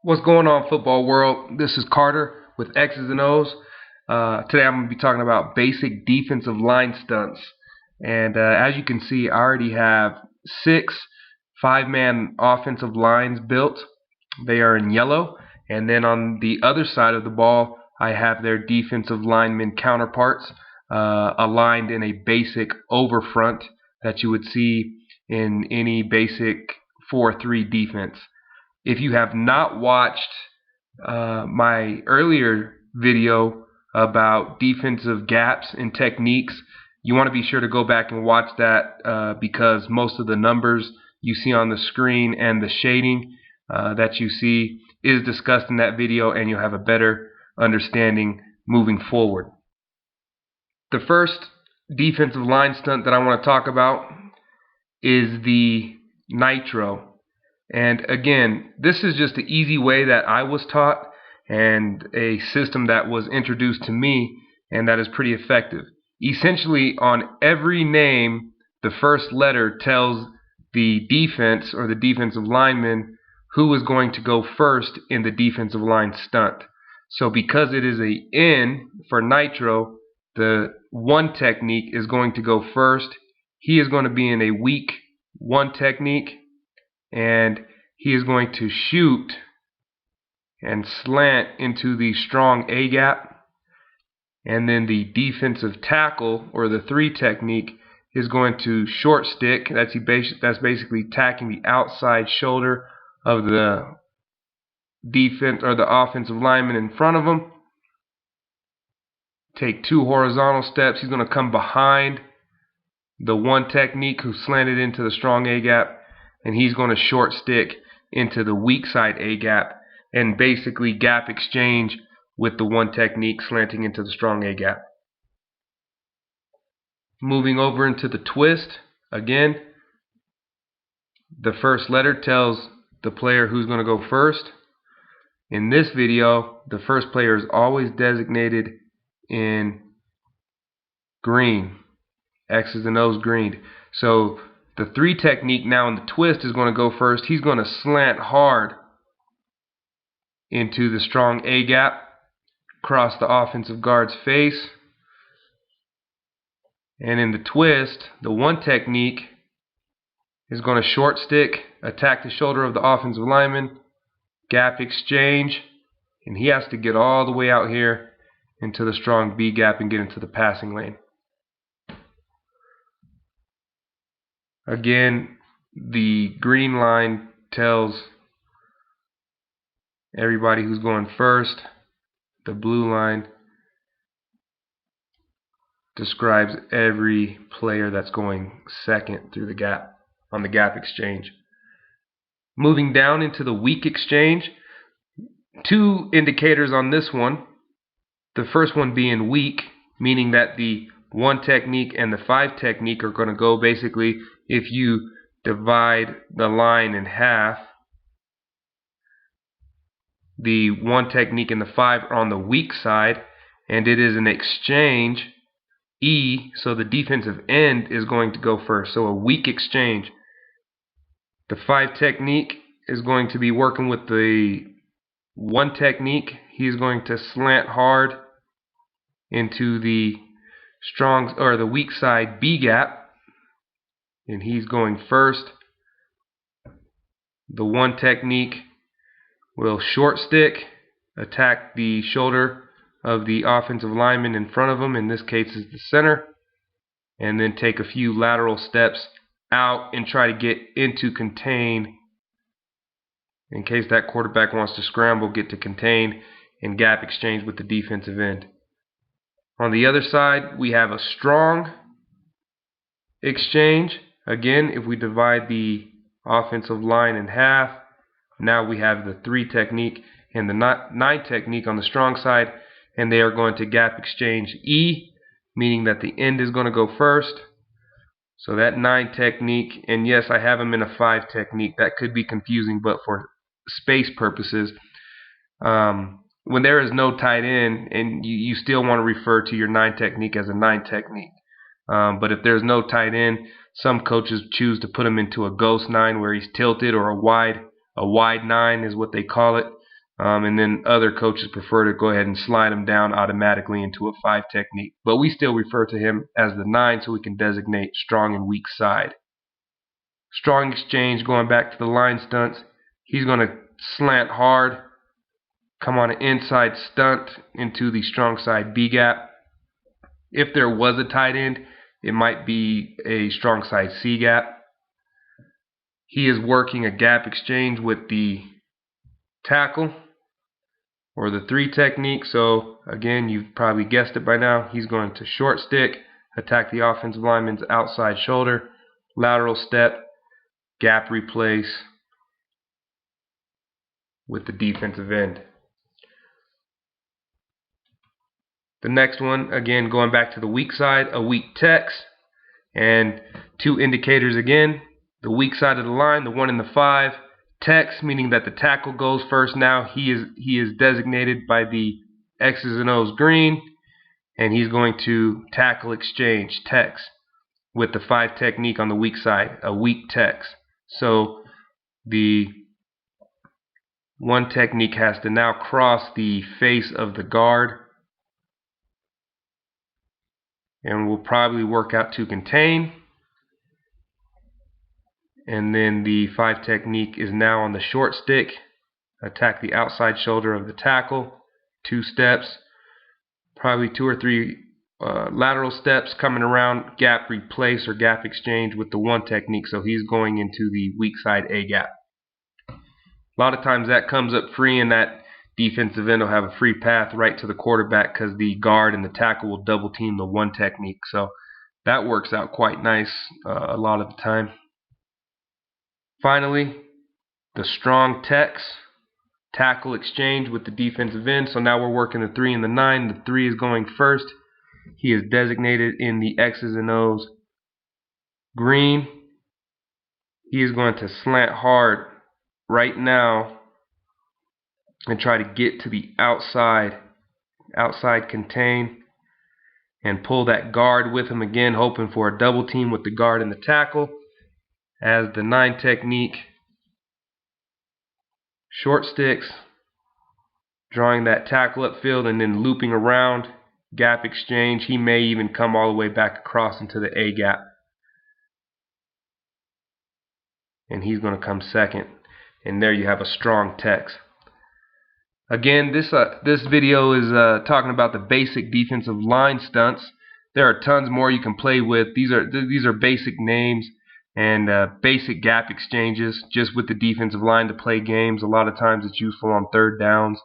What's going on, football world? This is Carter with X's and O's. Today I'm going to be talking about basic defensive line stunts. And as you can see, I already have 6 5-man offensive lines built. They are in yellow. And then on the other side of the ball, I have their defensive lineman counterparts aligned in a basic over front that you would see in any basic 4-3 defense. If you have not watched my earlier video about defensive gaps and techniques, you want to be sure to go back and watch that because most of the numbers you see on the screen and the shading that you see is discussed in that video, and you'll have a better understanding moving forward. The first defensive line stunt that I want to talk about is the Nitro. And again, this is just the easy way that I was taught and a system that was introduced to me, and that is pretty effective. Essentially, on every name, the first letter tells the defense or the defensive lineman who is going to go first in the defensive line stunt. So because it is a N for Nitro, the 1 technique is going to go first. He is going to be in a weak 1 technique, and he is going to shoot and slant into the strong A gap. And then the defensive tackle, or the 3 technique, is going to short stick. That's basically tacking the outside shoulder of the defense or the offensive lineman in front of him. Take 2 horizontal steps. He's going to come behind the 1 technique who slanted into the strong A gap, and he's going to short stick into the weak side A gap and basically gap exchange with the 1 technique slanting into the strong A gap. Moving over into the twist, again, the first letter tells the player who's going to go first. In this video, the first player is always designated in green, X's and O's green. So the 3 technique now in the twist is going to go first. He's going to slant hard into the strong A gap, across the offensive guard's face. And in the twist, the 1 technique is going to short stick, attack the shoulder of the offensive lineman, gap exchange, and he has to get all the way out here into the strong B gap and get into the passing lane. Again, the green line tells everybody who's going first. The blue line describes every player that's going second through the gap on the gap exchange. Moving down into the weak exchange, 2 indicators on this one. The first one being weak, meaning that the 1 technique and the 5 technique are going to go basically, if you divide the line in half, the 1 technique and the 5 are on the weak side, and it is an exchange E, so the defensive end is going to go first. So a weak exchange. The 5 technique is going to be working with the 1 technique. He's going to slant hard into the strong or the weak side B gap, and he's going first. The 1 technique will short stick, attack the shoulder of the offensive lineman in front of him, in this case is the center, and then take a few lateral steps out and try to get into contain. In case that quarterback wants to scramble, get to contain and gap exchange with the defensive end. On the other side, we have a strong exchange. Again, if we divide the offensive line in half, now we have the 3 technique and the 9 technique on the strong side, and they are going to gap exchange E, meaning that the end is going to go first. So that 9 technique, and yes, I have them in a 5 technique. That could be confusing, but for space purposes, when there is no tight end, and you still want to refer to your 9 technique as a 9 technique. But if there's no tight end, some coaches choose to put him into a ghost 9 where he's tilted, or a wide 9 is what they call it. And then other coaches prefer to go ahead and slide him down automatically into a 5 technique. But we still refer to him as the 9 so we can designate strong and weak side. Strong exchange, going back to the line stunts. He's going to slant hard, come on an inside stunt into the strong side B gap. If there was a tight end, it might be a strong side C gap. He is working a gap exchange with the tackle or the 3 technique. So again, you've probably guessed it by now. He's going to short stick, attack the offensive lineman's outside shoulder, lateral step, gap replace with the defensive end. The next one, again, going back to the weak side, a weak tex, and 2 indicators again. The weak side of the line, the 1 and the 5. Tex, meaning that the tackle goes first now. He is designated by the X's and O's green, and he's going to tackle exchange, tex, with the 5 technique on the weak side, a weak tex. So the 1 technique has to now cross the face of the guard, and will probably work out to contain. And then the 5 technique is now on the short stick, attack the outside shoulder of the tackle, 2 steps, probably 2 or 3 lateral steps coming around, gap replace or gap exchange with the 1 technique. So he's going into the weak side A gap. A lot of times that comes up free, and that defensive end will have a free path right to the quarterback because the guard and the tackle will double team the 1 technique. So that works out quite nice a lot of the time. Finally, the strong tex, tackle exchange with the defensive end. So now we're working the 3 and the 9. The 3 is going first. He is designated in the X's and O's green. He is going to slant hard right now and try to get to the outside contain, and pull that guard with him again, hoping for a double team with the guard and the tackle. As the 9 technique, short sticks, drawing that tackle upfield and then looping around, gap exchange. He may even come all the way back across into the A gap, and he's going to come second, and there you have a strong tex. Again, this video is talking about the basic defensive line stunts. There are tons more you can play with. These are basic names and basic gap exchanges just with the defensive line to play games. A lot of times it's useful on 3rd downs,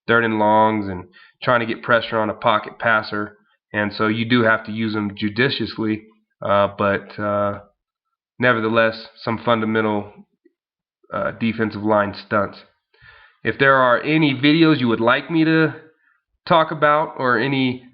3rd and longs, and trying to get pressure on a pocket passer. And so you do have to use them judiciously, but nevertheless, some fundamental defensive line stunts. If there are any videos you would like me to talk about or any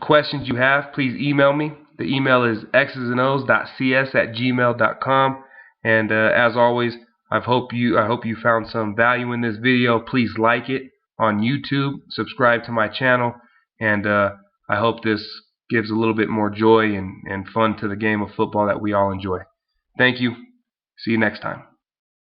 questions you have, please email me. The email is xzandos.cs@gmail.com. And as always, I hope you found some value in this video. Please like it on YouTube, subscribe to my channel, and I hope this gives a little bit more joy and fun to the game of football that we all enjoy. Thank you. See you next time.